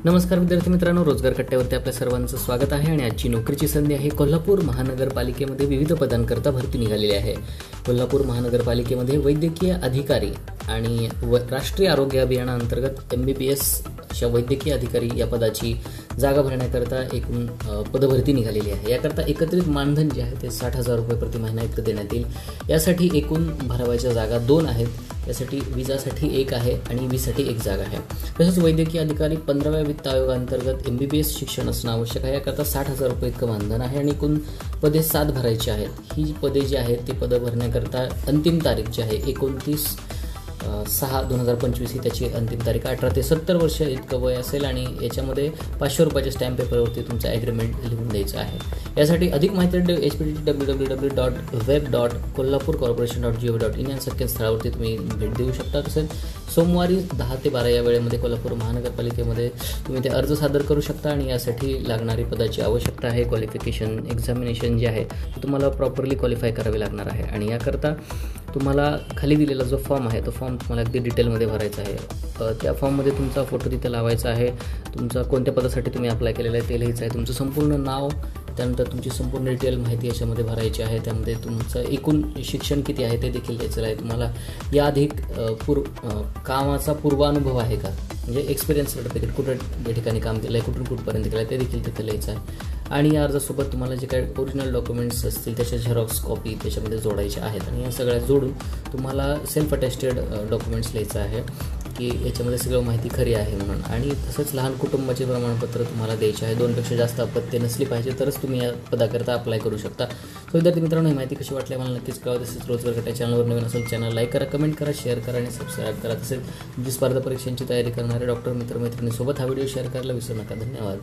नमस्कार विद्यार्थी मित्रांनो, रोजगार कट्ट्यावरती आपल्या सर्वांचं स्वागत आहे. आणि आजची नोकरीची संधी आहे. कोल्हापूर महानगरपालिकेमध्ये विविध पदांकरता भरती निघालेली आहे. कोल्हापूर महानगरपालिकेमध्ये वैद्यकीय अधिकारी आणि राष्ट्रीय आरोग्य अभियानाअंतर्गत MBBS अशा वैद्यकीय अधिकारी या पदाची जागा भरण्याकरता एकूण पदभरती निघालेली आहे. याकरता एकत्रित मानधन जे आहे ते 60,000 रुपये प्रति महिना इतकं देण्यात येईल. यासाठी एकूण भरावाच्या जागा 2 आहेत. यासाठी विजासाठी 1 आहे आणि वीसाठी 1 जागा आहे. तसेच वैद्यकीय अधिकारी 15व्या वित्त आयोगाअंतर्गत MBBS शिक्षण असणं आवश्यक आहे. याकरता 60,000 रुपये इतकं मानधन आहे आणि एकूण पदे 7 भरायची आहेत. ही पदे जी आहेत ती पदं भरण्याकरता अंतिम तारीख जी आहे 29/6/2025 ही त्याची अंतिम तारीख. 18 ते 70 वर्ष इतकं वय असेल आणि याच्यामध्ये 500 रुपयाच्या स्टॅम्प पेपरवरती तुमचं ॲग्रीमेंट लिहून द्यायचं आहे. यासाठी अधिक माहिती http://www.kollapurcorporation.gov.in या संकेतस्थळावरती तुम्ही भेट देऊ शकता. तसेच सोमवारी 10 ते 12 या वेळेमध्ये कोल्हापूर महानगरपालिकेमध्ये तुम्ही ते अर्ज सादर करू शकता. आणि यासाठी लागणारी पदाची आवश्यकता आहे. क्वालिफिकेशन एक्झामिनेशन जे आहे ते तुम्हाला प्रॉपरली क्वालिफाय करावे लागणार आहे. आणि याकरता तुम्हाला खाली दिलेला जो फॉर्म आहे तो फॉर्म तुम्हाला अगदी डिटेलमध्ये भरायचा आहे. त्या फॉर्ममध्ये तुमचा फोटो तिथे लावायचा आहे. तुमचा कोणत्या पदासाठी तुम्ही अप्लाय केलेलं आहे ते लिहायचं आहे. तुमचं संपूर्ण नाव, त्यानंतर तुमची संपूर्ण डिटेल माहिती याच्यामध्ये भरायची आहे. त्यामध्ये तुमचं एकूण शिक्षण किती आहे ते देखील द्यायचं आहे. तुम्हाला याआधी कामाचा पूर्वानुभव आहे का, म्हणजे एक्सपिरियन्स सर्टिफिकेट, कुठं त्या ठिकाणी काम केलं आहे, कुठून कुठपर्यंत केलं आहे ते देखील तिथे लिहायचं आहे. आणि या अर्जासोबत तुम्हाला जे काही ओरिजिनल डॉक्युमेंट्स असतील त्याच्या झेरॉक्स कॉपी त्याच्यामध्ये जोडायच्या आहेत. आणि या सगळ्या जोडून तुम्हाला सेल्फ अटेस्टेड डॉक्युमेंट्स लिहायचं आहे की याच्यामध्ये सगळं माहिती खरी आहे म्हणून. आणि तसंच लहान कुटुंबाचे प्रमाणपत्र तुम्हाला द्यायचे आहे. 2पेक्षा जास्त अपत्ये नसली पाहिजे तरच तुम्ही या पदाकरता अप्लाय करू शकता. सो विद्यार्थी मित्रांनो, ही माहिती कशी वाटली मला नक्कीच कळवा. तसेच रोजगार कट्टा चॅनलवर नवीन असेल चॅनल लाईक करा, कमेंट करा, शेअर करा आणि सबस्क्राईब करा. तसेच तुमची स्पर्धा परीक्षांची तयारी करणारे डॉक्टर मित्रमैत्रिणींसोबत हा व्हिडिओ शेअर करायला विसरू नका. धन्यवाद.